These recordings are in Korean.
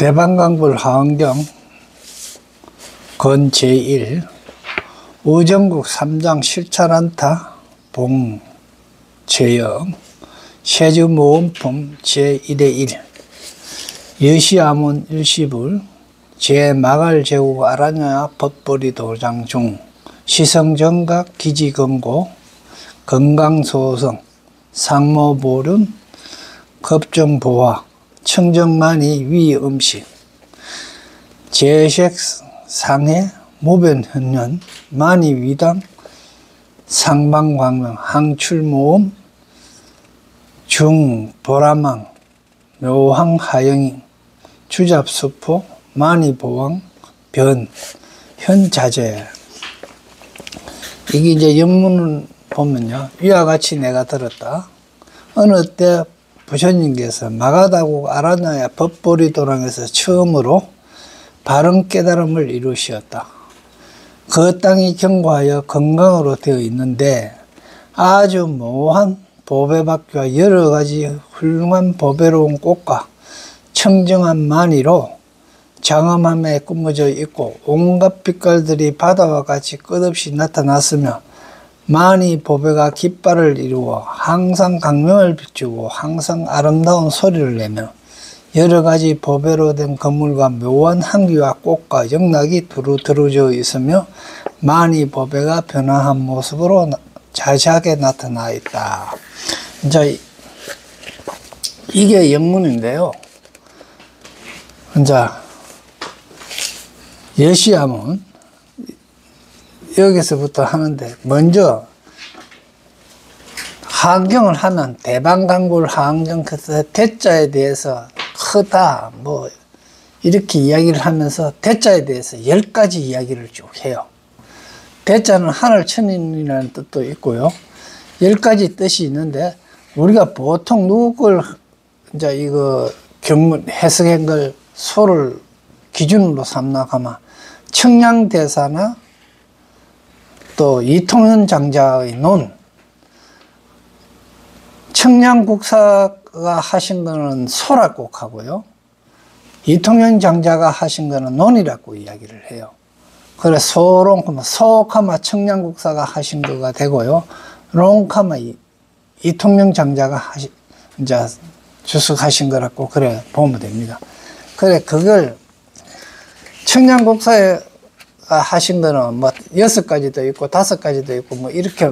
대방강불 하원경 건 제1 우정국 3장 실천안타 봉 제영 세주모음품 제1의 1 여시아문 일시불 제마갈 제국 아라냐 법보리 도장 중 시성정각 기지건고 건강소성 상모보름 급정보화 청정만이 위음식 제색상해 모변현년 만이위당 상방광명 항출모음 중보라망 묘황하영잉 주잡수포 만이보왕 변 현자재. 이게 이제 영문을 보면요, 위와 같이 내가 들었다. 어느 때 부처님께서 마가다국 아라냐야 법보리 도랑에서 처음으로 바른 깨달음을 이루셨다. 그 땅이 견고하여 건강으로 되어 있는데 아주 모호한 보배밖에 여러 가지 훌륭한 보배로운 꽃과 청정한 마니로 장엄함에 꾸며져 있고 온갖 빛깔들이 바다와 같이 끝없이 나타났으며 많이 보배가 깃발을 이루어 항상 강명을 비추고 항상 아름다운 소리를 내며 여러 가지 보배로 된 건물과 묘한 향기와 꽃과 영락이 두루 들어져 있으며 많이 보배가 변화한 모습으로 자세하게 나타나 있다. 이제 이게 영문인데요. 이제 여시아문 여기서부터 하는데, 먼저 하안경을 하면 대방강불 하안경 대자에 대해서 크다 뭐 이렇게 이야기를 하면서 대자에 대해서 10가지 이야기를 쭉 해요. 대자는 하늘천인이라는 뜻도 있고요, 10가지 뜻이 있는데, 우리가 보통 누굴 이제 이거 경문 해석한 걸 소를 기준으로 삼나 하면 청량대사나 또 이통현 장자의 논, 청량국사가 하신 거는 소라고 하고요, 이통현 장자가 하신 거는 논이라고 이야기를 해요. 그래 소롱하면 소카마 청량국사가 하신 거가 되고요, 롱카마 이통현 장자가 이제 주석하신 거라고 그래 보면 됩니다. 그래 그걸 청량국사가 하신 거는 뭐 6가지도 있고 5가지도 있고 뭐 이렇게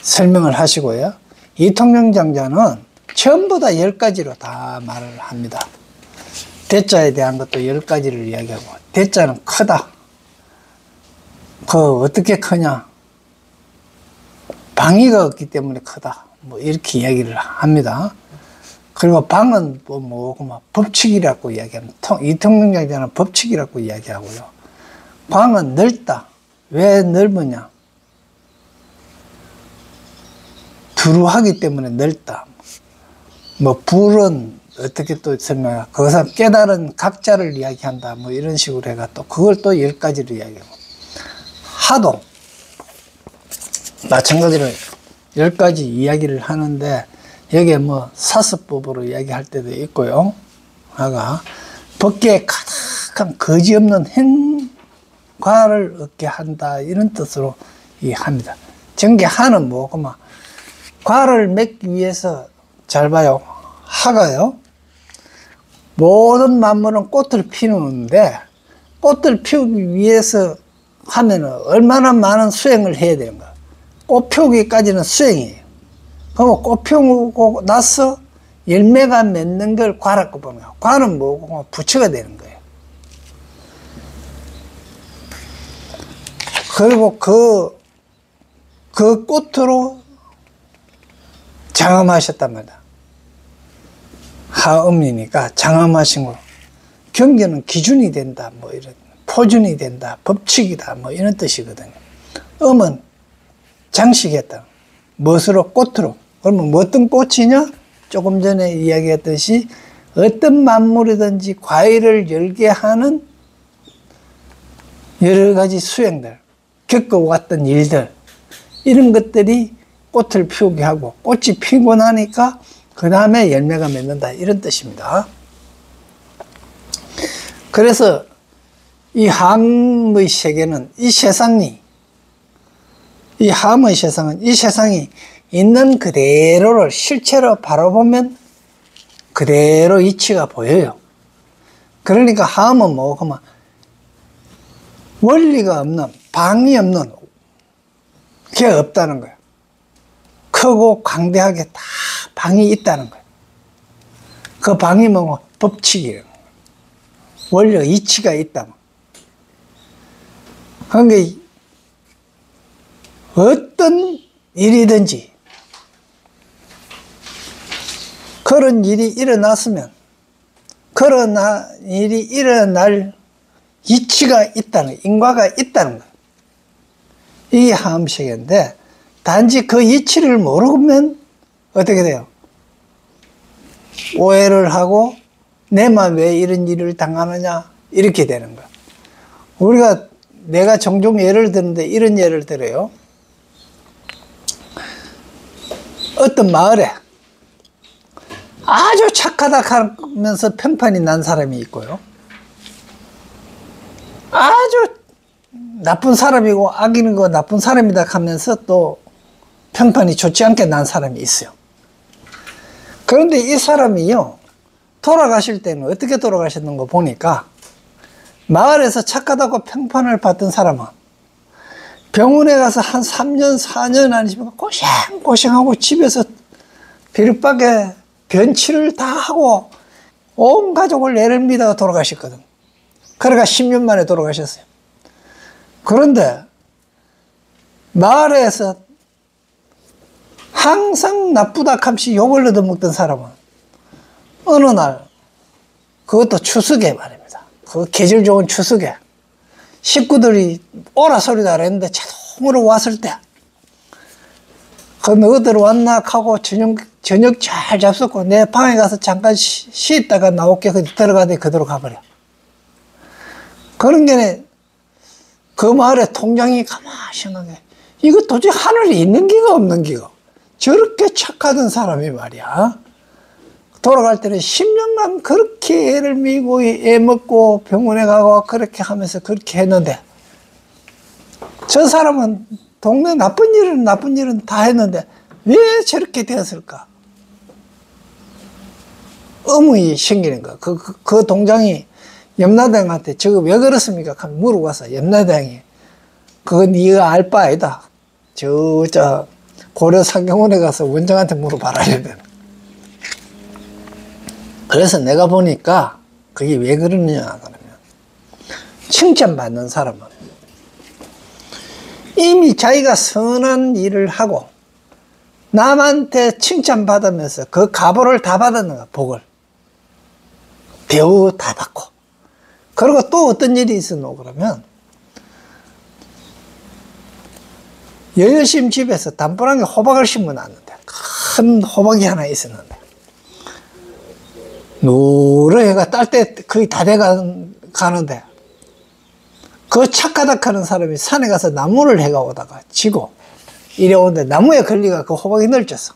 설명을 하시고요, 이통영 장자는 전부 다 10가지로 다 말을 합니다. 대자에 대한 것도 10가지를 이야기하고, 대자는 크다. 그 어떻게 크냐? 방위가 없기 때문에 크다. 뭐 이렇게 이야기를 합니다. 그리고 방은 뭐 법칙이라고 이야기합니다. 이통영 장자는 법칙이라고 이야기하고요. 광은 넓다. 왜 넓으냐? 두루하기 때문에 넓다. 뭐 불은 어떻게 또 설명해? 거기서 깨달은 각자를 이야기한다. 뭐 이런 식으로 해가 또 그걸 또 10가지로 이야기하고, 하도 마찬가지로 10가지 이야기를 하는데, 여기에 뭐 사스법으로 이야기할 때도 있고요. 하가 법계에 가득한 거지없는 행과를 얻게 한다, 이런 뜻으로 합니다. 정계하는 뭐고 과를 맺기 위해서, 잘 봐요, 하가요, 모든 만물은 꽃을 피우는데 꽃을 피우기 위해서 하면은 얼마나 많은 수행을 해야 되는 거야. 꽃 피우기까지는 수행이에요. 그럼 꽃 피우고 나서 열매가 맺는 걸 과라고 보면, 과는 뭐고 부처가 되는 거예요. 그리고 그 꽃으로 장엄하셨단 말이야. 하음이니까 장엄하신 거. 경계는 기준이 된다, 뭐 이런, 포준이 된다, 법칙이다, 뭐 이런 뜻이거든요. 음은 장식했다. 무엇으로? 꽃으로. 그러면 어떤 꽃이냐? 조금 전에 이야기했듯이 어떤 만물이든지 과일을 열게 하는 여러 가지 수행들, 겪어왔던 일들, 이런 것들이 꽃을 피우게 하고, 꽃이 피고 나니까 그 다음에 열매가 맺는다, 이런 뜻입니다. 그래서 이 함의 세계는 이 세상이 이 세상이 있는 그대로를 실체로 바라보면 그대로 이치가 보여요. 그러니까 함은 뭐고 원리가 없는, 방이 없는 게 없다는 거예요. 크고 광대하게 다 방이 있다는 거예요. 그 방이 뭐고 법칙이에요. 원리가 이치가 있다. 그러니까 어떤 일이든지 그런 일이 일어났으면 그런 일이 일어날 이치가 있다는 거예요. 인과가 있다는 거예요. 이게 함식인데 단지 그 이치를 모르면 어떻게 돼요? 오해를 하고 내만 왜 이런 일을 당하느냐 이렇게 되는 거예요. 내가 종종 예를 드는데 이런 예를 들어요. 어떤 마을에 아주 착하다 하면서 평판이 난 사람이 있고요. 아주 나쁜 사람이고 악인 거 나쁜 사람이다 하면서 또 평판이 좋지 않게 난 사람이 있어요. 그런데 이 사람이요, 돌아가실 때는 어떻게 돌아가셨는가 보니까 마을에서 착하다고 평판을 받던 사람은 병원에 가서 한 3년, 4년 아니면 고생하고 집에서 비를박에 변치를 다 하고 온 가족을 애를 믿다가 돌아가셨거든. 그러니까 10년 만에 돌아가셨어요. 그런데 마을에서 항상 나쁘다 함시 욕을 얻어먹던 사람은 어느 날, 그것도 추석에 말입니다. 그 계절 좋은 추석에 식구들이 오라 소리도 안 했는데 자동으로 왔을 때, 그 너희들 왔나 하고 저녁 잘 잡숫고 내 방에 가서 잠깐 쉬었다가 나올게. 그때 들어가더니 그대로 가버려. 그런 게 그 마을에 통장이 가만히 생각해. 이거 도저히 하늘에 있는 기가 없는 기가. 저렇게 착하던 사람이 말이야. 돌아갈 때는 10년간 그렇게 애를 미고 애 먹고 병원에 가고 그렇게 하면서 그렇게 했는데, 저 사람은 동네 나쁜 일은 다 했는데 왜 저렇게 되었을까? 의문이 생기는 거야. 그 동장이 염라대왕한테 저거 왜 그렇습니까? 하면 물어봐서 염라대왕이 그건 네가 알 바 아니다. 저 고려 상경원에 가서 원장한테 물어봐라 이러면. 그래서 내가 보니까 그게 왜 그러느냐 그러면, 칭찬받는 사람은 이미 자기가 선한 일을 하고 남한테 칭찬받으면서 그 가보를 다 받았는 거야. 복을 배우 다 받고. 그리고 또 어떤 일이 있었노 그러면, 여여심 집에서 단풍하게 호박을 심어놨는데, 큰 호박이 하나 있었는데 누런 딸 때 거의 다 돼가는데 그 착하다 하는 사람이 산에 가서 나무를 해가 오다가 지고 이래 오는데 나무에 걸리가 그 호박이 널쳤어.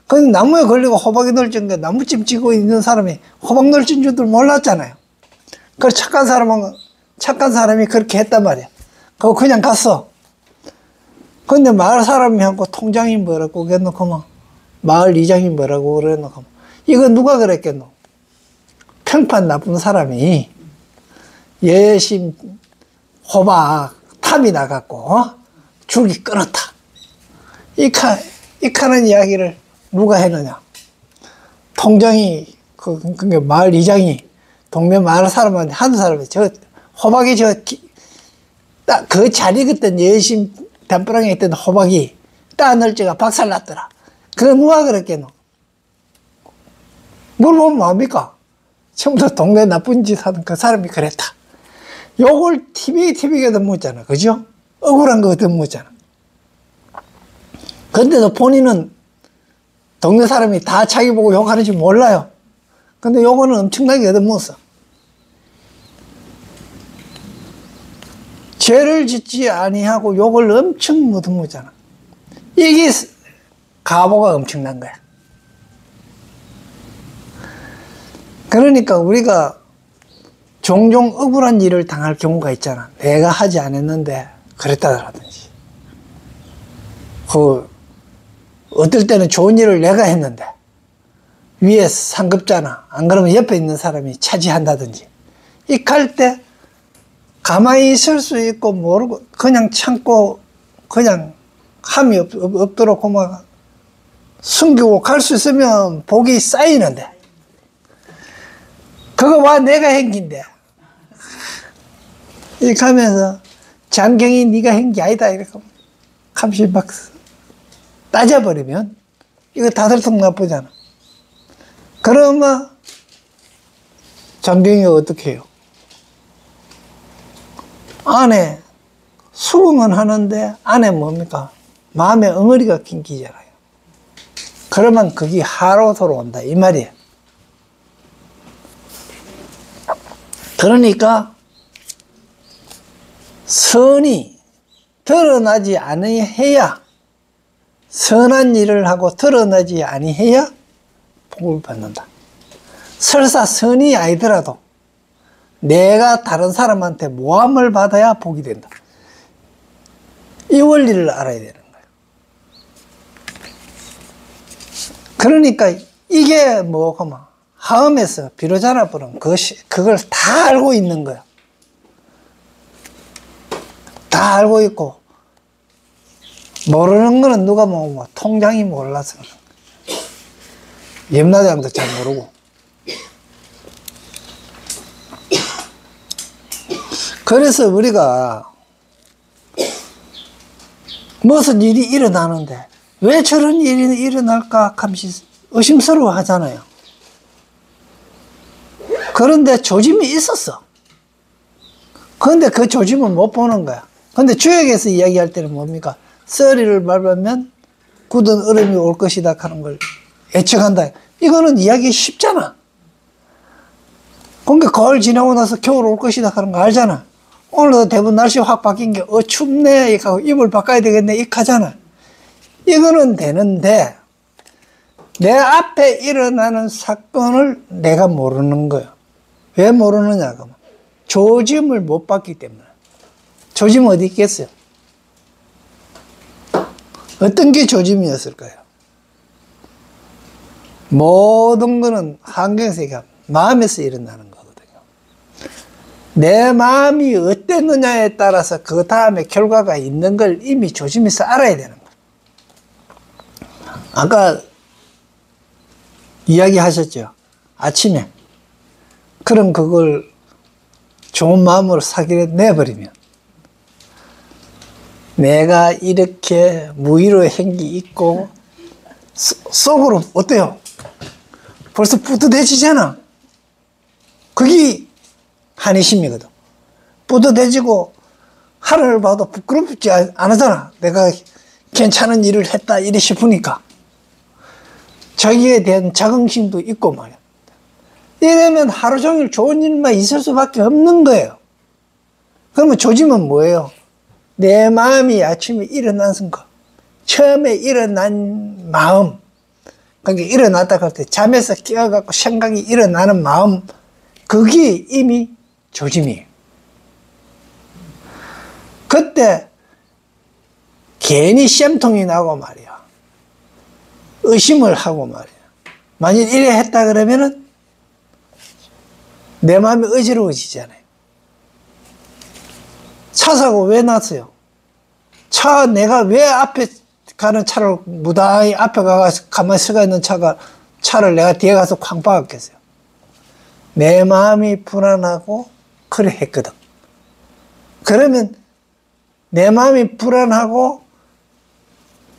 근데 나무에 걸리고 호박이 널친 게 나무집 지고 있는 사람이 호박 널친 줄도 몰랐잖아요. 그 착한 사람이 그렇게 했단 말이야. 그거 그냥 갔어. 근데 마을 사람이 하고 통장이 뭐라고 그랬노? 마을 이장이 뭐라고 그랬노? 이거 누가 그랬겠노? 평판 나쁜 사람이 예심 호박 탐이 나갖고 줄기 끊었다. 이 카는 이야기를 누가 했느냐? 통장이 그 마을 이장이 동네 마을 사람한테 한 사람이 저 호박이 딱 그 자리 그때 예심 담벼락에 있던 호박이 따늘지가 박살났더라. 그거 누가 그랬겠노? 물어보면 뭐합니까? 처음부터 동네 나쁜 짓 하던 그 사람이 그랬다. 욕을 TV에도 묻잖아. 그죠? 억울한 거 얻어 묻잖아. 근데도 본인은 동네 사람이 다 자기 보고 욕하는지 몰라요. 근데 요거는 엄청나게 얻어 묻었어. 죄를 짓지 아니하고 욕을 엄청 얻어 묻잖아. 이게 가보가 엄청난 거야. 그러니까 우리가 종종 억울한 일을 당할 경우가 있잖아. 내가 하지 않았는데 그랬다라든지. 어떨 때는 좋은 일을 내가 했는데 위에 상급자나 안 그러면 옆에 있는 사람이 차지한다든지. 이럴 때 가만히 있을 수 있고 모르고 그냥 참고 그냥 함이 없도록 그만 숨기고 갈 수 있으면 복이 쌓이는데, 그거 와 내가 한 긴데 이렇게 하면서 장경이 네가 한 게 아니다 이렇게 감시 막 따져버리면 이거 다들통 나쁘잖아. 그러면 장경이가 어떻게 해요? 안에 수긍은 하는데 안에 뭡니까? 마음에 엉어리가 낑기잖아요. 그러면 그게 하로 돌아온다 이 말이에요. 그러니까 선이 드러나지 아니해야, 선한 일을 하고 드러나지 아니해야 복을 받는다. 설사 선이 아니더라도 내가 다른 사람한테 모함을 받아야 복이 된다. 이 원리를 알아야 되는 거예요. 그러니까 이게 뭐고만 하음에서 비로자나 부른 그걸 다 알고 있는 거야. 다 알고 있고 모르는 거는 누가 뭐 통장이 몰라서 염라대왕도 잘 모르고. 그래서 우리가 무슨 일이 일어나는데 왜 저런 일이 일어날까 하면서 의심스러워 하잖아요. 그런데 조짐이 있었어. 그런데 그 조짐은 못 보는 거야. 근데 주역에서 이야기할 때는 뭡니까? 썰이를 밟으면 굳은 얼음이 올 것이다 하는 걸 예측한다. 이거는 이야기 쉽잖아. 그러니까 가을 지나고 나서 겨울 올 것이다 하는 거 알잖아. 오늘도 대부분 날씨 확 바뀐 게 춥네 이렇게 하고 이불 바꿔야 되겠네 이렇게 하잖아. 이거는 되는데 내 앞에 일어나는 사건을 내가 모르는 거예요. 왜 모르느냐 그러면 조짐을 못 봤기 때문에. 조짐 어디 있겠어요? 어떤 게 조짐이었을까요? 모든 거는 환경세계가 마음에서 일어나는 거거든요. 내 마음이 어땠느냐에 따라서 그 다음에 결과가 있는 걸 이미 조짐에서 알아야 되는 거예요. 아까 이야기하셨죠? 아침에 그럼 그걸 좋은 마음으로 사기를 내버리면 내가 이렇게 무의로 한 게 있고 속으로 어때요? 벌써 뿌듯해지잖아. 그게 한의심이거든. 뿌듯해지고 하늘을 봐도 부끄럽지 않잖아. 내가 괜찮은 일을 했다 이래 싶으니까. 자기에 대한 자긍심도 있고 말이야. 이러면 하루 종일 좋은 일만 있을 수밖에 없는 거예요. 그러면 조짐은 뭐예요? 내 마음이 아침에 일어난 순간, 처음에 일어난 마음, 그러니까 일어났다 할 때 잠에서 깨어갖고 생각이 일어나는 마음, 그게 이미 조짐이에요. 그때 괜히 쌤통이 나고 말이야. 의심을 하고 말이야. 만일 이래 했다 그러면은 내 마음이 어지러워지잖아요. 차 사고 왜 났어요? 차 내가 왜 앞에 가는 차를 무당히 앞에 가서 가만히 서가 있는 차를 내가 뒤에 가서 쾅 박았겠어요? 내 마음이 불안하고 그래 했거든. 그러면 내 마음이 불안하고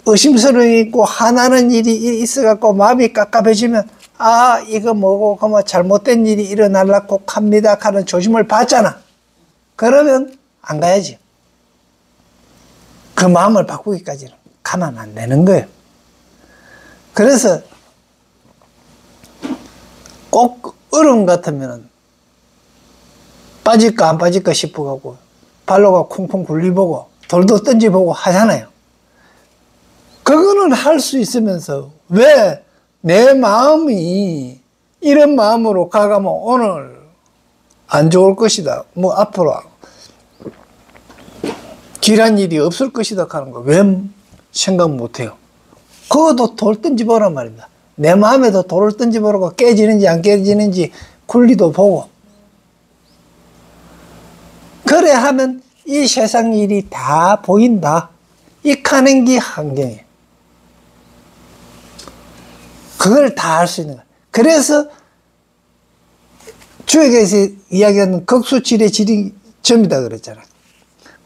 의심스러움이 있고 화나는 일이 있어갖고 마음이 깝깝해지면 아 이거 뭐고 그만 잘못된 일이 일어나려고 합니다 하는 조짐을 받잖아. 그러면 안 가야지. 그 마음을 바꾸기까지는 가면 안 되는 거예요. 그래서 꼭 얼음 같으면 빠질까 안 빠질까 싶어가고 발로가 콩콩 굴리보고 돌도 던지보고 하잖아요. 그거는 할 수 있으면서 왜 내 마음이 이런 마음으로 가가면 오늘 안 좋을 것이다. 뭐 앞으로 길한 일이 없을 것이다 하는 거 왜 생각 못해요? 그것도 돌 던져보란 말입니다. 내 마음에도 돌을 던져보고 깨지는지 안 깨지는지 굴리도 보고. 그래 하면 이 세상 일이 다 보인다. 이 가는 게 환경이에요. 그걸 다 할 수 있는 거예요. 그래서 주역에서 이야기하는 극수질의 질이 점이다 그랬잖아요.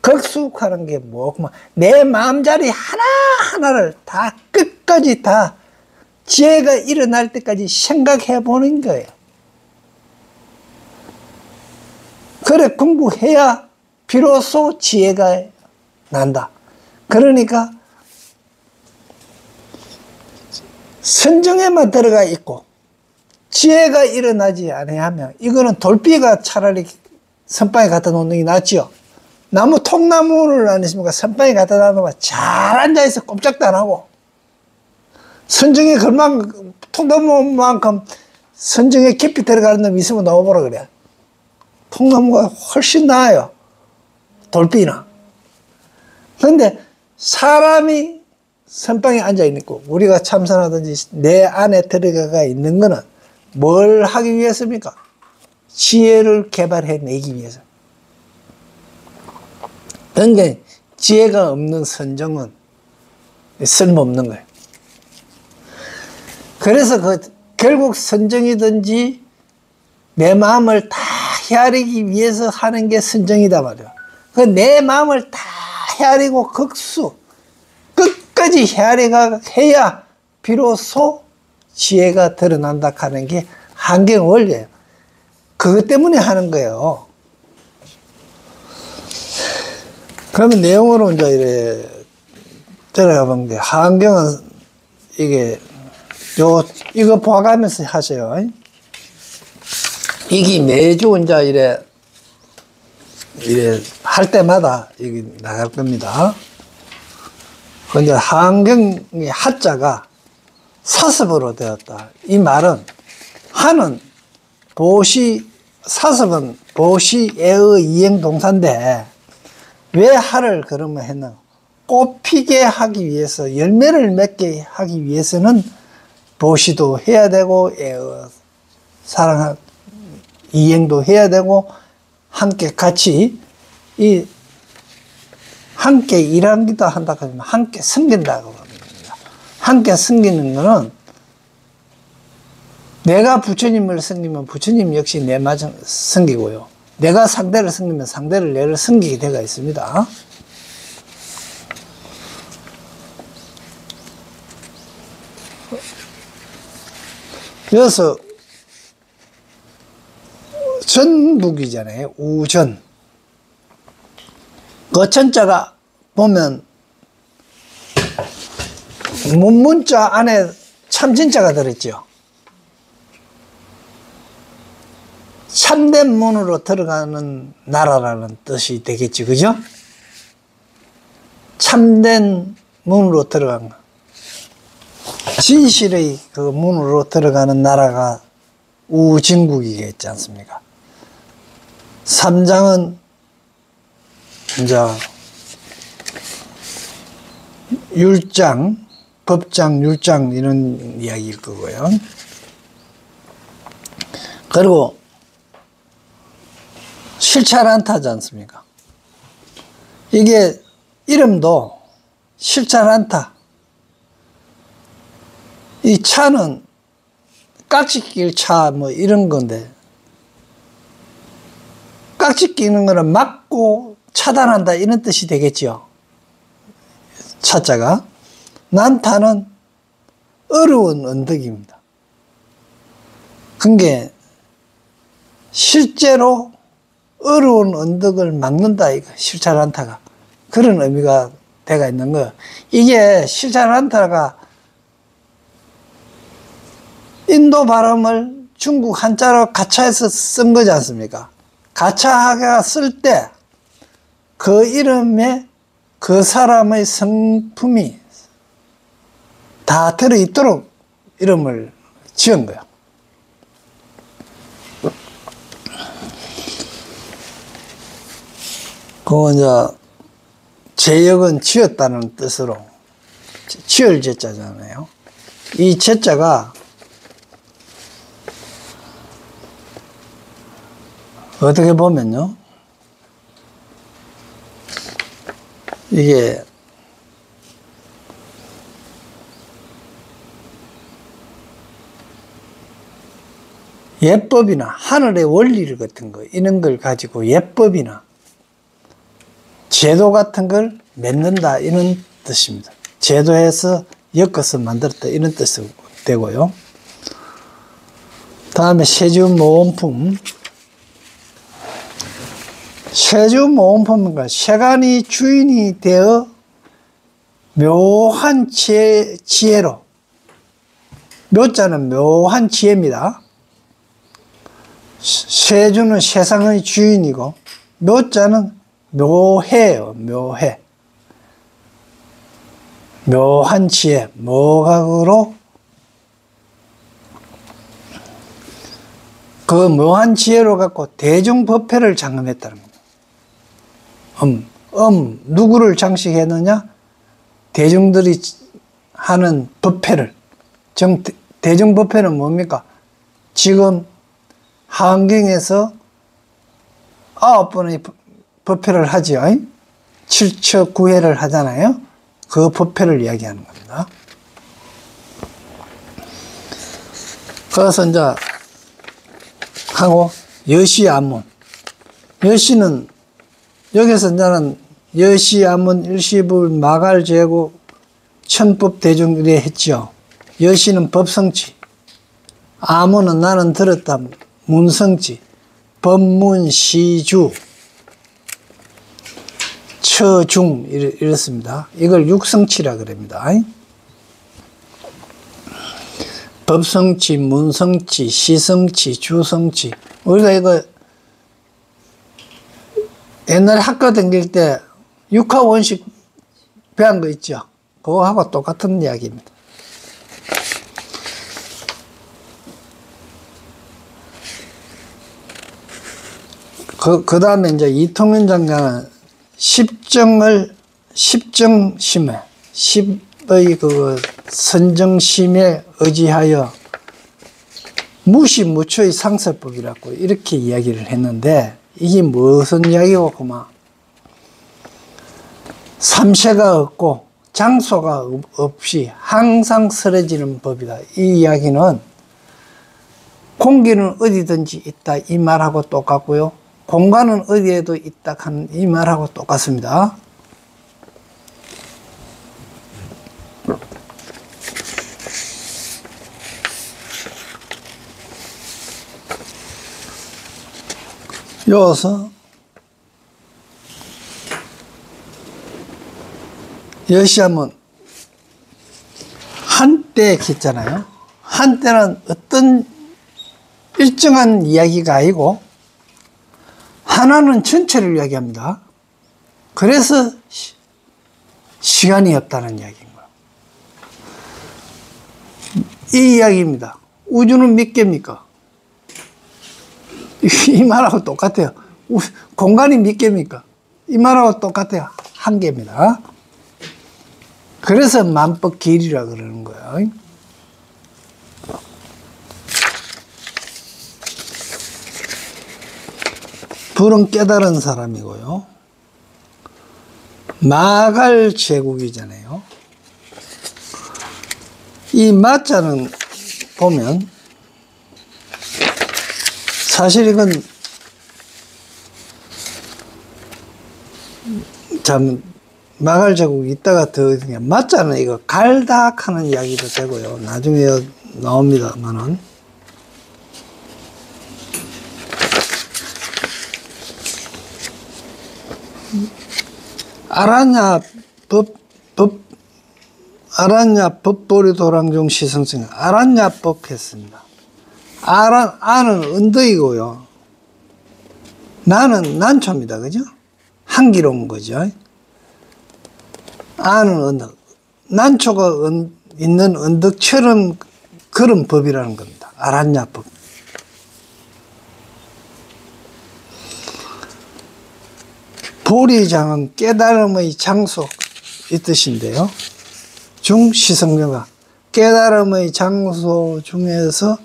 극수하는 게 뭐고, 내 마음자리 하나하나를 다 끝까지 다 지혜가 일어날 때까지 생각해 보는 거예요. 그래 공부해야 비로소 지혜가 난다. 그러니까 선정에만 들어가 있고 지혜가 일어나지 아니하면 이거는 돌비가 차라리 선방에 갖다 놓는 게 낫지요. 나무 통나무를 아니십니까? 선방에 갖다 놓으면 잘 앉아있어 꼼짝도 안 하고 선정에 그만큼 통나무만큼 선정에 깊이 들어가는 놈이 있으면 넣어보라 그래. 통나무가 훨씬 나아요. 돌비나. 그런데 사람이 선방에 앉아있는 거 우리가 참선하든지 내 안에 들어가 있는 거는 뭘 하기 위해서입니까? 지혜를 개발해내기 위해서. 그러니까 지혜가 없는 선정은 쓸모없는 거예요. 그래서 결국 선정이든지 내 마음을 다 헤아리기 위해서 하는 게 선정이다 말이야. 내 마음을 다 헤아리고 극수 끝까지 헤아리가 해야 비로소 지혜가 드러난다 하는 게 환경 원리예요. 그것 때문에 하는 거예요. 그러면 내용으로 이제 이래 들어가 본 게 환경은 이거 봐가면서 하세요. 이게 매주 이제 이래 할 때마다 이게 나갈 겁니다. 근데 환경의 하자가 사습으로 되었다. 이 말은 하는 사습은 보시애의 이행동사인데 왜 하를 그러면 했나? 꽃피게 하기 위해서 열매를 맺게 하기 위해서는 보시도 해야 되고 사랑할 이행도 해야 되고 함께 같이 함께 일하기도 한다 하면 함께 섬긴다고 합니다. 함께 섬기는 것은 내가 부처님을 섬기면 부처님 역시 내 마저 섬기고요. 내가 상대를 섬기면 상대를 내를 섬기게 되어 있습니다. 그래서 전북이잖아요. 우전. 그 전자가 보면 문자 안에 참진자가 들었죠. 참된 문으로 들어가는 나라라는 뜻이 되겠지, 그죠? 참된 문으로 들어간 거. 진실의 그 문으로 들어가는 나라가 우진국이겠지 않습니까? 삼장은 이제 율장, 법장, 율장 이런 이야기일 거고요. 그리고 실찰안타지 않습니까? 이게 이름도 실찰안타. 이 차는 깍지 낄 차 뭐 이런 건데 깍지 끼는 거는 막고 차단한다 이런 뜻이 되겠죠. 차자가. 난타는 어려운 언덕입니다. 그게 실제로 어려운 언덕을 막는다 이거 실찰안타가. 그런 의미가 되어 있는 거예요. 이게 실찰안타가 인도 발음을 중국 한자로 가차해서 쓴 거지 않습니까? 가차하게 쓸 때 그 이름에 그 사람의 성품이 다 들어있도록 이름을 지은 거예요. 그거 이제 제역은 지었다는 뜻으로 지을 제자잖아요. 이 제자가 어떻게 보면요, 이게 예법이나 하늘의 원리 같은 거, 이런 걸 가지고 예법이나 제도 같은 걸 맺는다, 이런 뜻입니다. 제도해서 엮어서 만들었다, 이런 뜻이 되고요. 다음에 세주모원품. 세주모원품은 세간이 주인이 되어 묘한 지혜로, 묘자는 묘한 지혜입니다. 세주는 세상의 주인이고 묘자는 묘해요. 묘해. 묘한 지혜, 묘각으로 그 묘한 지혜로 갖고 대중법회를 장엄했다는 겁니다. 누구를 장식했느냐? 대중들이 하는 법회를. 대중법회는 뭡니까? 지금 한경에서 9번의 법회를 하지요. 7처 9회를 하잖아요. 그 법회를 이야기하는 겁니다. 그래서 이제 하고 여시안문. 여시는 여기서 이제는 여시안문 일시불 마갈제국 천법대중 이래 했죠. 여시는 법성치, 아문은 나는 들었다 문성치, 법문시주, 처중 이렇습니다. 이걸 육성치라 그럽니다. 법성치, 문성치, 시성치, 주성치. 우리가 이거 옛날에 학교 다닐 때 육하원식 배운 거 있죠. 그거하고 똑같은 이야기입니다. 그 다음에 이제 이통윤 장관은 십정심에, 십의 그 선정심에 의지하여 무시무초의 상설법이라고 이렇게 이야기를 했는데, 이게 무슨 이야기고, 그만. 삼세가 없고 장소가 없이 항상 설해지는 법이다. 이 이야기는 공기는 어디든지 있다, 이 말하고 똑같고요. 공간은 어디에도 있다 하는 이 말하고 똑같습니다. 여기서 여시하면 한때 했잖아요. 한때는 어떤 일정한 이야기가 아니고 하나는 전체를 이야기합니다. 그래서 시간이 없다는 이야기인 거예요. 이 이야기입니다. 우주는 몇 개입니까? 이 말하고 똑같아요. 공간이 몇 개입니까? 이 말하고 똑같아요. 한 개입니다. 그래서 만법 길이라 그러는 거예요. 불은 깨달은 사람이고요. 마갈 제국이잖아요. 이 마자는 보면 사실 이건 참 마갈 제국이 있다가 더 마자는 이거 갈닥 하는 이야기도 되고요. 나중에 나옵니다만은 아라냐 법보리 도랑중 시성승 아라냐법 했습니다. 아는 언덕이고요. 나는 난초입니다. 그죠? 한기로운 거죠. 아는 언덕. 난초가 있는 언덕처럼 그런 법이라는 겁니다. 아라냐법. 보리장은 깨달음의 장소 이 뜻인데요. 중시성녀가 깨달음의 장소 중에서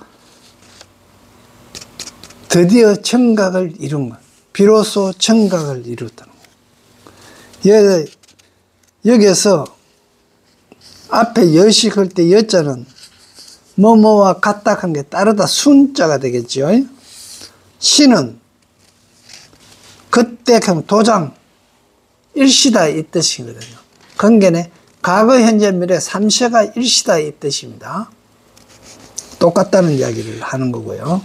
드디어 청각을 이룬 것, 비로소 청각을 이루었다는 거예요. 여기에서 앞에 여식할 때 여자는 뭐뭐와 같다 한 게 따르다 순자가 되겠죠. 시는 그때 그럼 도장 일시다 이 뜻이거든요. 건견에 과거 현재 미래 삼세가 일시다 이 뜻입니다. 똑같다는 이야기를 하는 거고요.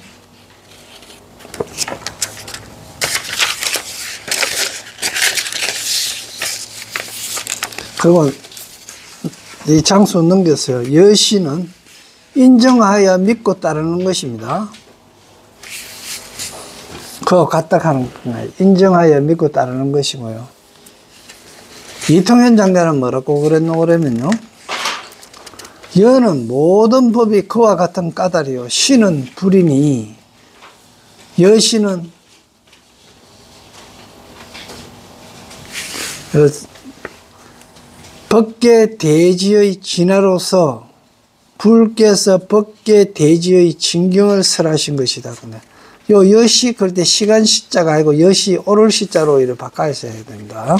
그리고 이 장수 넘겼어요. 여시는 인정하여 믿고 따르는 것입니다. 그거 갖다 하는 거예요. 인정하여 믿고 따르는 것이고요. 이통현 장자는 뭐라고 그랬노 그러면요. 여는 모든 법이 그와 같은 까닭이요. 시는 불이니 여시는 법계 대지의 진화로서 불께서 법계 대지의 진경을 설하신 것이다. 요 여시 그럴 때 시간 시자가 아니고 여시 오를 시자로 이렇게 바꿔서 해야 됩니다.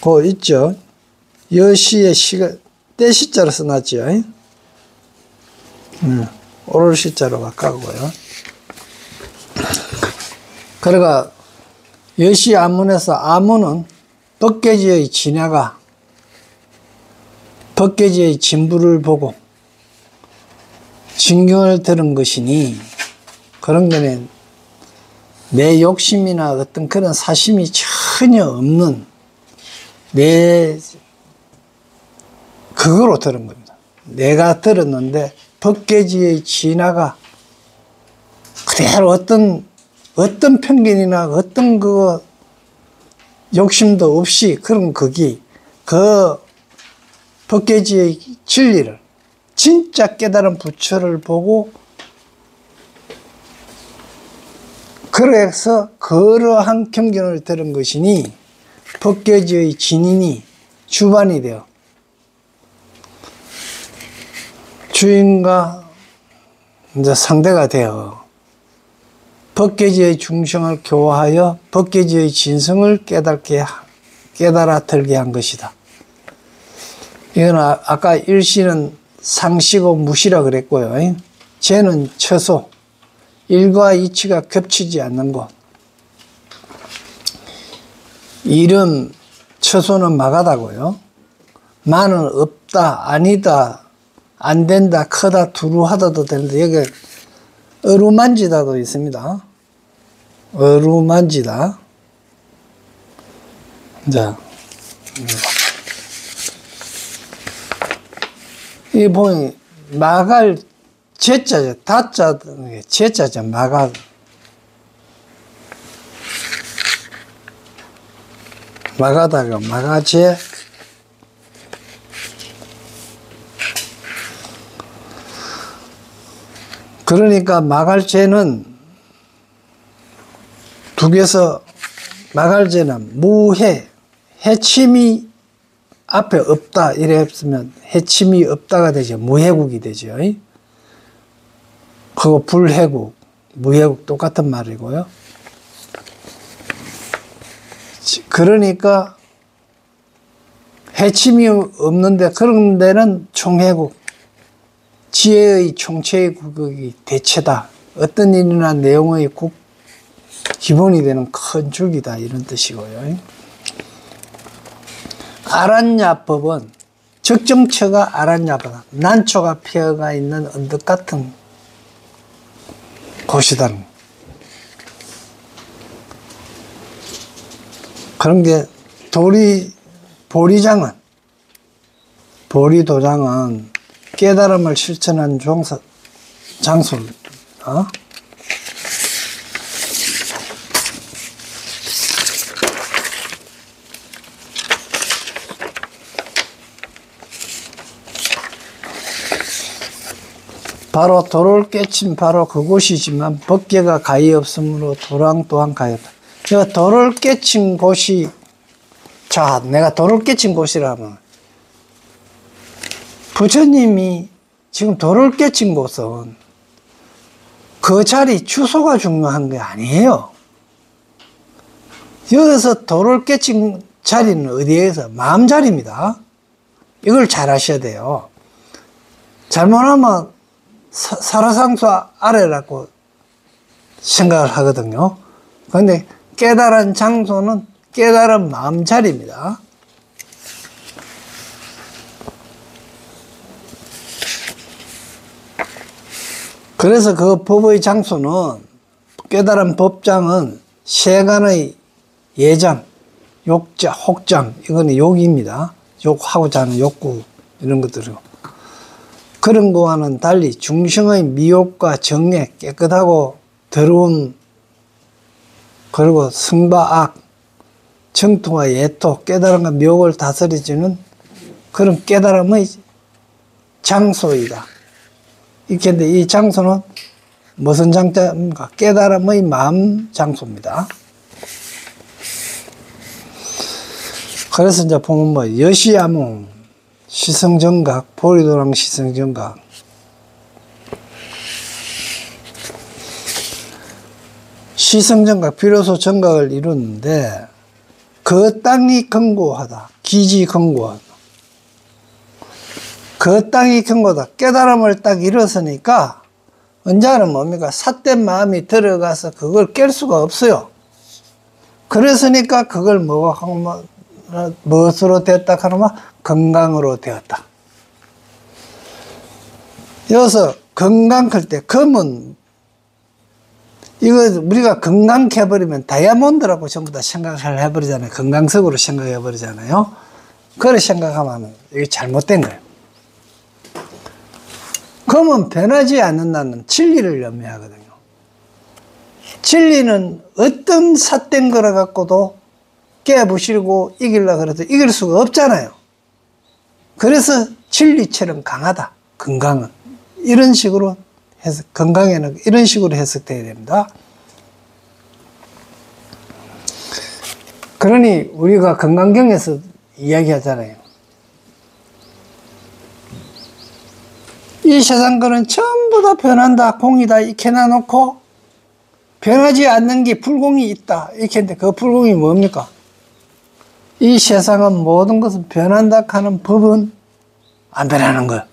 그 있죠. 여시의 시가 때 시자로 써놨죠. 오를 시자로 바꾸고요. 그러니까 여시 아문에서 아문은 법계지의 진야가 법계지의 진부를 보고 진경을 들은 것이니 그런 거는 내 욕심이나 어떤 그런 사심이 전혀 없는 내 그거로 들은 겁니다. 내가 들었는데 법계지의 진화가 그대로 어떤 편견이나 어떤 그 욕심도 없이 그런 그 법계지의 진리를 진짜 깨달은 부처를 보고 그래서 그러한 경전을 들은 것이니 법계지의 진인이 주반이 되어 주인과 이제 상대가 되어 법계지의 중성을 교화하여 법계지의 진성을 깨달아 들게 한 것이다. 이건 아까 일시는 상시고 무시라 그랬고요. 재는 처소, 일과 이치가 겹치지 않는 것. 일은 처소는 막하다고요. 만은 없다, 아니다, 안 된다, 크다, 두루하다도 되는데 여기 어루만지다도 있습니다. 어루만지다. 자, 이 보면 마갈 제자죠. 다자 제자죠. 마갈. 마가다가 마가제. 그러니까 마갈제는 두 개서 마갈제는 무해, 해침이 앞에 없다 이래 했으면 해침이 없다가 되죠. 무해국이 되죠. 그거 불해국, 무해국 똑같은 말이고요. 그러니까 해침이 없는데 그런 데는 총해국, 지혜의 총체의 국이 대체다. 어떤 일이나 내용의 기본이 되는 큰 줄기다 이런 뜻이고요. 아란야법은 적정처가 아란야보다 난초가 피어가 있는 언덕 같은 곳이다. 그런 게 보리도장은 깨달음을 실천한 장소입니다. 바로 도를 깨친 바로 그곳이지만 법계가 가히 없으므로 도랑 또한 가히 없다. 돌을 깨친 곳이, 자, 내가 돌을 깨친 곳이라면, 부처님이 지금 돌을 깨친 곳은 그 자리 주소가 중요한 게 아니에요. 여기서 돌을 깨친 자리는 어디에서? 마음 자리입니다. 이걸 잘 아셔야 돼요. 잘못하면 사라상수 아래라고 생각을 하거든요. 그런데 깨달은 장소는 깨달은 마음 자리입니다. 그래서 그 법의 장소는, 깨달은 법장은 세간의 예장, 욕자, 혹장, 이거는 욕입니다. 욕하고자 하는 욕구, 이런 것들이고. 그런 거와는 달리 중생의 미욕과 정애, 깨끗하고 더러움, 그리고 승바악, 정토와 예토, 깨달음과 미혹을 다스려주는 그런 깨달음의 장소이다. 이렇게 이 장소는 무슨 장소입니까? 깨달음의 마음 장소입니다. 그래서 이제 보면 뭐 여시야몽, 시성정각, 보리도랑 시성정각, 시성정각, 비로소 정각을 이루는데 그 땅이 견고하다, 기지 견고하다. 그 땅이 견고하다. 깨달음을 딱 일었으니까 언제는 뭡니까? 삿된 마음이 들어가서 그걸 깰 수가 없어요. 그랬으니까 그걸 무엇으로 되었다 하면 건강으로 되었다. 여기서 건강할 때 금은, 이거 우리가 건강해 버리면 다이아몬드라고 전부 다 생각을 해버리잖아요. 건강석으로 생각해 버리잖아요. 그렇게 생각하면 이게 잘못된 거예요. 금은 변하지 않는다는 진리를 염려하거든요. 진리는 어떤 삿된 거를 갖고도 깨부시고 이기려고 해도 이길 수가 없잖아요. 그래서 진리처럼 강하다, 건강은. 이런 식으로 해석, 건강에는 이런 식으로 해석돼야 됩니다. 그러니 우리가 건강경에서 이야기하잖아요. 이 세상 거는 전부 다 변한다, 공이다, 이렇게 놔놓고 변하지 않는 게 불공이 있다, 이렇게 했는데 그 불공이 뭡니까? 이 세상은 모든 것은 변한다 하는 법은 안 변하는 거예요.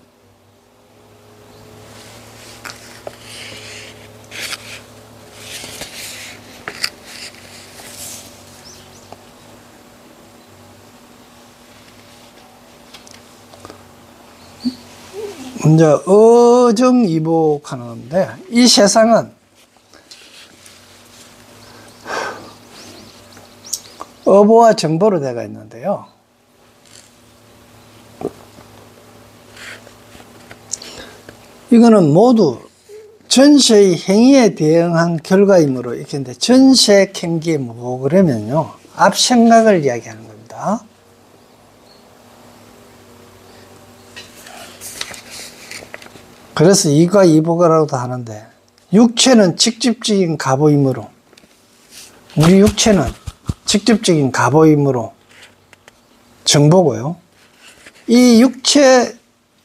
먼저 어정이복하는데, 이 세상은 어보와 정보로 되어 있는데요. 이거는 모두 전세의 행위에 대응한 결과이므로 이렇게 했는데, 전세 행기에 뭐 그러면요, 앞 생각을 이야기하는 겁니다. 그래서 이과 이보가라고도 하는데, 육체는 직접적인 갑오이므로, 우리 육체는 직접적인 갑오이므로 정보고요. 이 육체,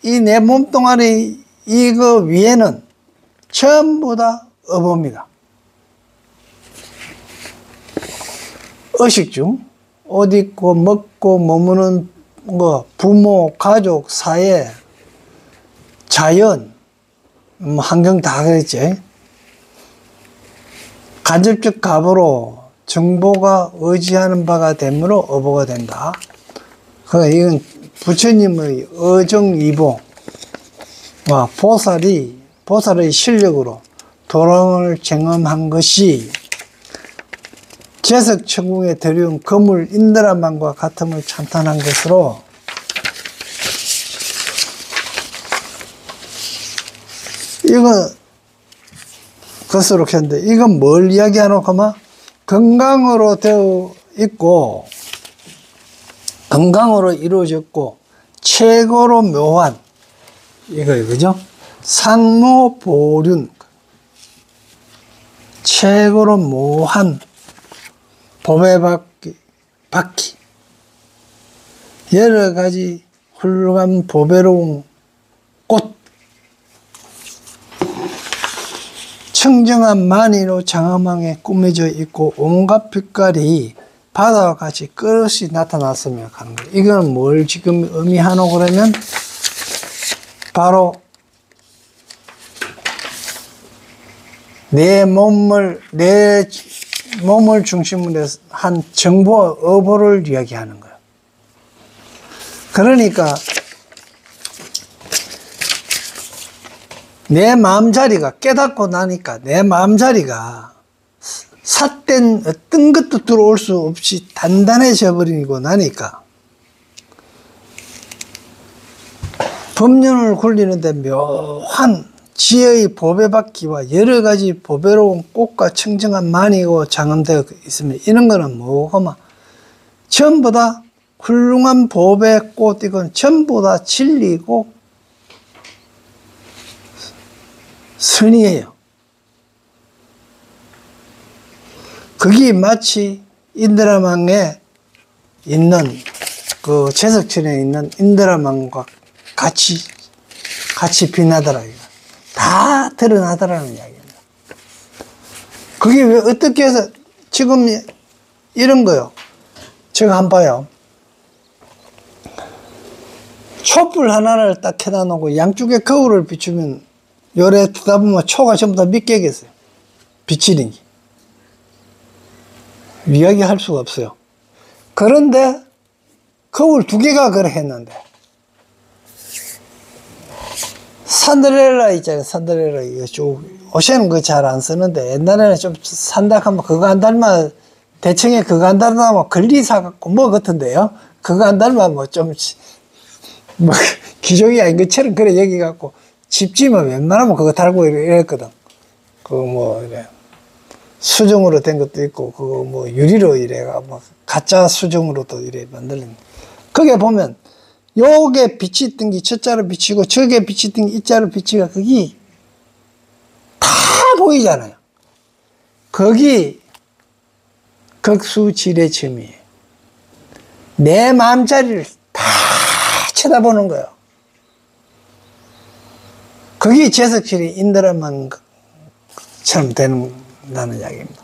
이 내 몸뚱아리 이거 위에는 전부 다 어보입니다. 의식중, 옷 입고 먹고 머무는 거, 부모, 가족, 사회, 자연, 환경 다 그랬지. 간접적 갑오로 정보가 의지하는 바가 되므로 어보가 된다. 그러니까 이건 부처님의 어정이보와 보살의 실력으로 도랑을 경험한 것이 제석천궁에 들여온 거물 인드라만과 같음을 찬탄한 것으로, 이거 것으로 했는데, 이건 뭘 이야기하노 하면 건강으로 되어 있고 건강으로 이루어졌고 최고로 묘한 이거예요, 그죠? 상모보륜, 최고로 묘한 바퀴 여러 가지 훌륭한 보배로운 꽃, 청정한 마니로 장엄하게 꾸며져 있고 온갖 빛깔이 바다와 같이 끝없이 나타났으며 하는 거예요. 이건 뭘 지금 의미하노 그러면 바로 내 몸을 중심으로 한 정보와 어보를 이야기하는 거예요. 그러니까 내 마음자리가 깨닫고 나니까 내 마음자리가 삿된 어떤 것도 들어올 수 없이 단단해져 버리고 나니까 법륜을 굴리는데 묘한 지혜의 보배받기와 여러 가지 보배로운 꽃과 청정한 만이고 장엄되어 있으면 이런 거는 뭐고만 전부 다 훌륭한 보배꽃, 이건 전부 다 진리고 선이에요. 그게 마치 인드라망에 있는 그 제석천에 있는 인드라망과 같이 빛나더라. 다 드러나더라는 이야기입니다. 그게 왜 어떻게 해서 지금 이런 거요. 제가 한번 봐요. 촛불 하나를 딱 켜다 놓고 양쪽에 거울을 비추면 요래 듣다 보면 초가 전부 다 몇 개겠어요. 비치는 게. 이야기할 수가 없어요. 그런데 거울 2개가 그래 했는데 산드렐라 있잖아요. 산드렐라 이거 쭉 요새는 그거 잘 안 쓰는데 옛날에는 좀 산다 하면 그거 안 닮아 대청에 그거 안 닮아면 걸리 사갖고 뭐 같은데요. 그거 안 닮아 뭐 좀 뭐 기종이 아닌 것처럼 그래 여기 갖고 집 지면 웬만하면 그거 달고 이랬거든. 그거 뭐 이래 수정으로 된 것도 있고 그거 뭐 유리로 이래가 뭐 가짜 수정으로도 이래 만들는. 거기에 보면 요게 빛이 뜬 게 첫자로 비치고 저게 빛이 뜬 게 이자로 비치가 그게 다 보이잖아요. 거기 극수지례 점이에요. 내 마음자리를 다 쳐다보는 거예요. 그게 제석칠이 인드라만처럼 된다는 이야기입니다.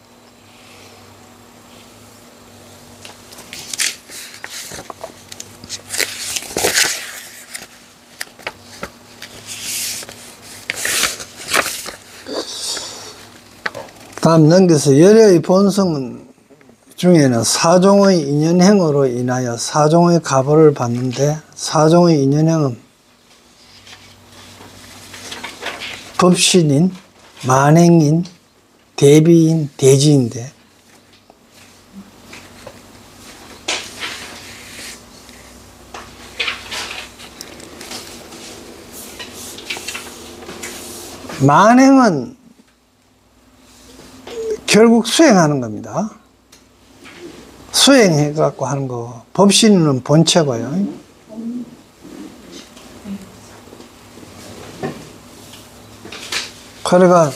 다음 넘겨서 열의 본성은 중에는 사종의 인연행으로 인하여 사종의 가보를 받는데 사종의 인연행은 법신인, 만행인, 대비인, 대지인데 만행은 결국 수행하는 겁니다. 수행해갖고 하는 거. 법신은 본체고요. 그러니까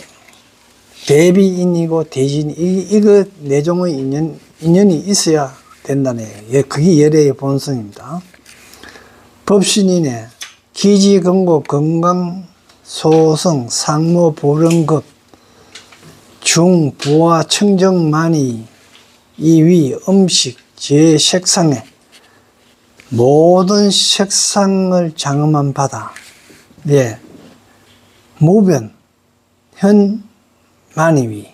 대비인이고 대진, 이거 내종의 인연이 있어야 된다네. 그게 열애의 본성입니다. 법신인의 기지, 근고, 건강, 소성, 상모, 보령급, 중, 부와, 청정, 만이, 이위, 음식, 제, 색상에 모든 색상을 장엄한 바다. 예. 무변, 현, 만이위.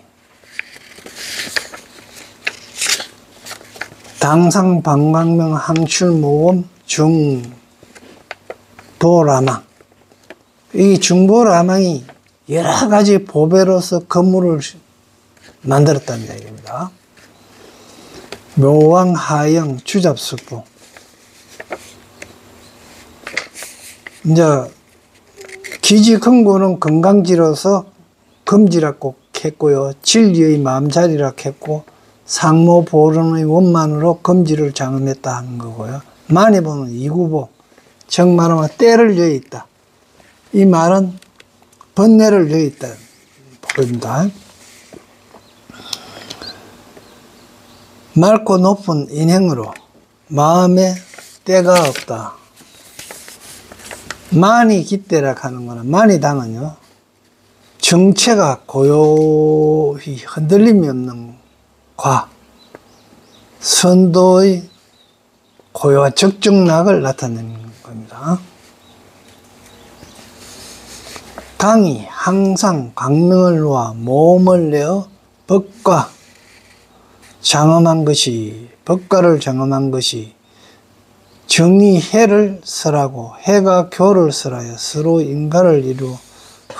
당상, 방광명, 항출, 모음, 중, 도라망. 이 중보라망이 여러 가지 보배로서 건물을 만들었다는 얘기입니다. 묘왕, 하영, 주잡수부. 이제 기지근고는 건강지로서 금지라고 했고요. 진리의 마음자리라 했고 상모 보론의 원만으로 금지를 장엄했다 하는 거고요. 만해보는 이구보, 정말하면 때를 여에 있다. 이 말은 번뇌를 여에 있다. 보입니다. 맑고 높은 인행으로 마음에 때가 없다. 만이 깃대라 하는 거는, 만이당은요, 정체가 고요히 흔들림이 없는 과, 선도의 고요한 적정락을 나타내는 겁니다. 강이 항상 강명을 놓아 모험을 내어 법과 장엄한 것이, 법과를 장엄한 것이 정이 해를 설하고 해가 교를 설하여 서로 인가를 이루어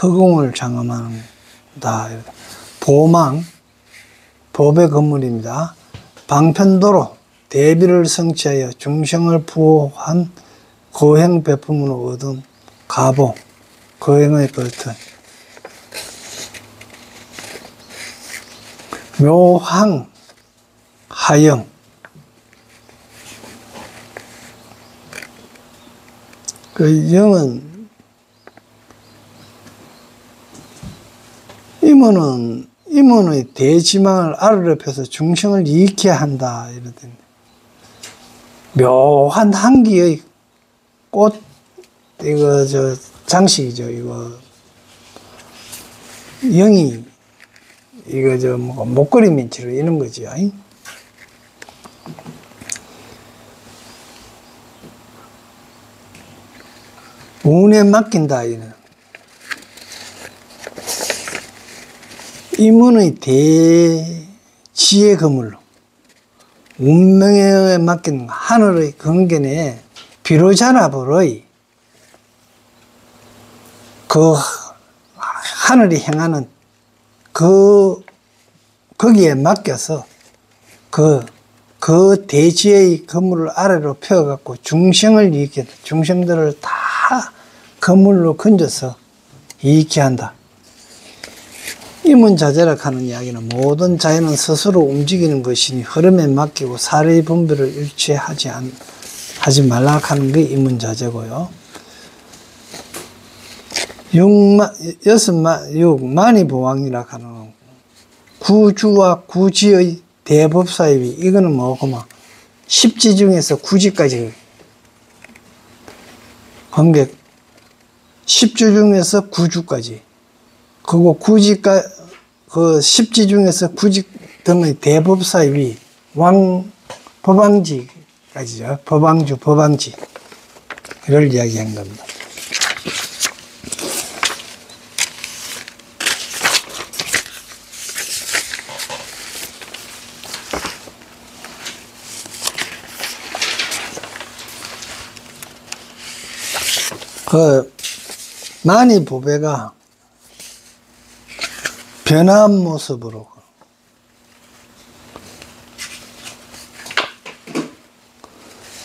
허공을 장엄한다. 보망, 법의 건물입니다. 방편도로 대비를 성취하여 중생을 부호한 거행 배품으로 얻은 가보, 거행의 걸터. 묘항, 하영. 그 영은 임원의 대지망을 아래로 펴서 중생을 이익해 한다. 이러던데. 묘한 향기의 꽃, 이거, 장식이죠. 이거. 영이, 이거, 목걸이 민치로 이런 거죠. 운에 맡긴다. 이는. 임원의 대지의 거물로 운명에 맡긴 하늘의 근견에 비로자나불의 그 하늘이 행하는 거기에 맡겨서 그 대지의 건물을 아래로 펴갖고 중생을 이익해, 중생들을 다 건물로 건져서 이익해 한다. 이문자재라 하는 이야기는 모든 자연은 스스로 움직이는 것이니 흐름에 맡기고 사례의 분별을 일치하지 말라 하는 게 이문자재고요. 만이 보왕이라 하는 구주와 구지의 대법사입이 이거는 뭐고만 십지 중에서 구지까지 관계, 십주 중에서 구주까지, 그리고 구지가, 그 십지 중에서 구지 등의 대법사입이 법왕지까지죠. 법왕주, 법왕지. 이걸 이야기한 겁니다. 그 만이 보배가 변한 모습으로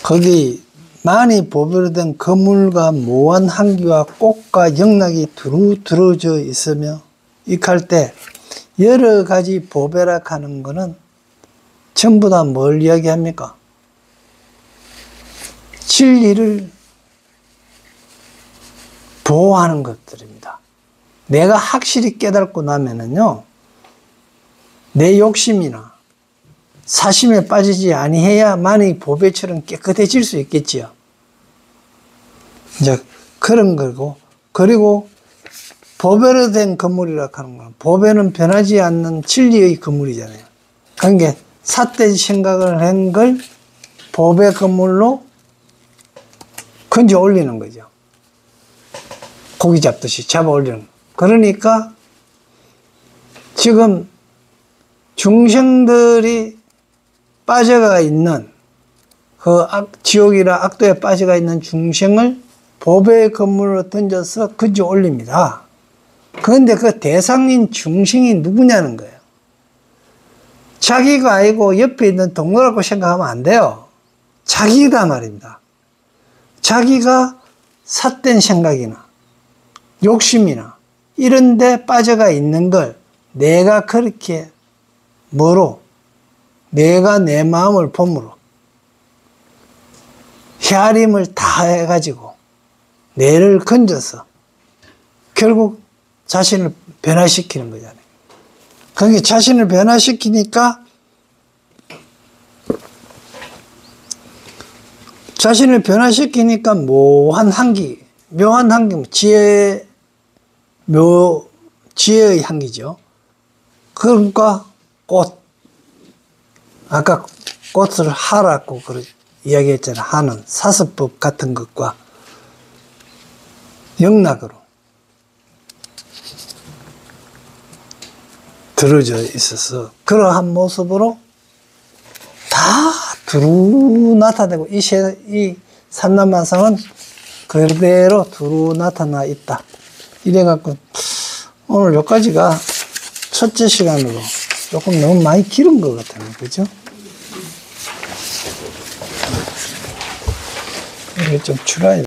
거기 만이 보배로 된 거물과 모한 향기와 꽃과 영락이 두루 들어져 있으며 익할 때 여러 가지 보배라 하는 것은 전부 다 뭘 이야기합니까? 진리를 보호하는 것들입니다. 내가 확실히 깨닫고 나면은요, 내 욕심이나 사심에 빠지지 아니해야만이 보배처럼 깨끗해질 수 있겠지요. 이제 그런 거고, 그리고 보배로 된 건물이라 하는 건, 보배는 변하지 않는 진리의 건물이잖아요. 그러니까 삿된 생각을 한 걸 보배 건물로 건져 올리는 거죠. 고기 잡듯이 잡아 올리는 거. 그러니까 지금 중생들이 빠져가 있는 그 지옥이나 악도에 빠져가 있는 중생을 보배의 건물로 던져서 건져 올립니다. 그런데 그 대상인 중생이 누구냐는 거예요. 자기가 아니고 옆에 있는 동료라고 생각하면 안 돼요. 자기다 말입니다. 자기가 삿된 생각이나 욕심이나 이런 데 빠져가 있는 걸 내가 그렇게 뭐로, 내가 내 마음을 봄으로 헤아림을 다 해가지고 뇌를 건져서 결국 자신을 변화시키는 거잖아요. 그게 자신을 변화시키니까 자신을 변화시키니까 묘한 향기, 지혜의 향기죠. 그러니까 꽃, 아까 꽃을 하라고 이야기했잖아요. 하는 사슬법 같은 것과 영락으로 들어져 있어서 그러한 모습으로 다 두루 나타내고 이 산남만상은 그대로 두루 나타나 있다. 이래갖고 오늘 여기까지가 첫째 시간으로 조금 너무 많이 길은 것 같아요. 그죠? 이걸 좀 줄여야 돼.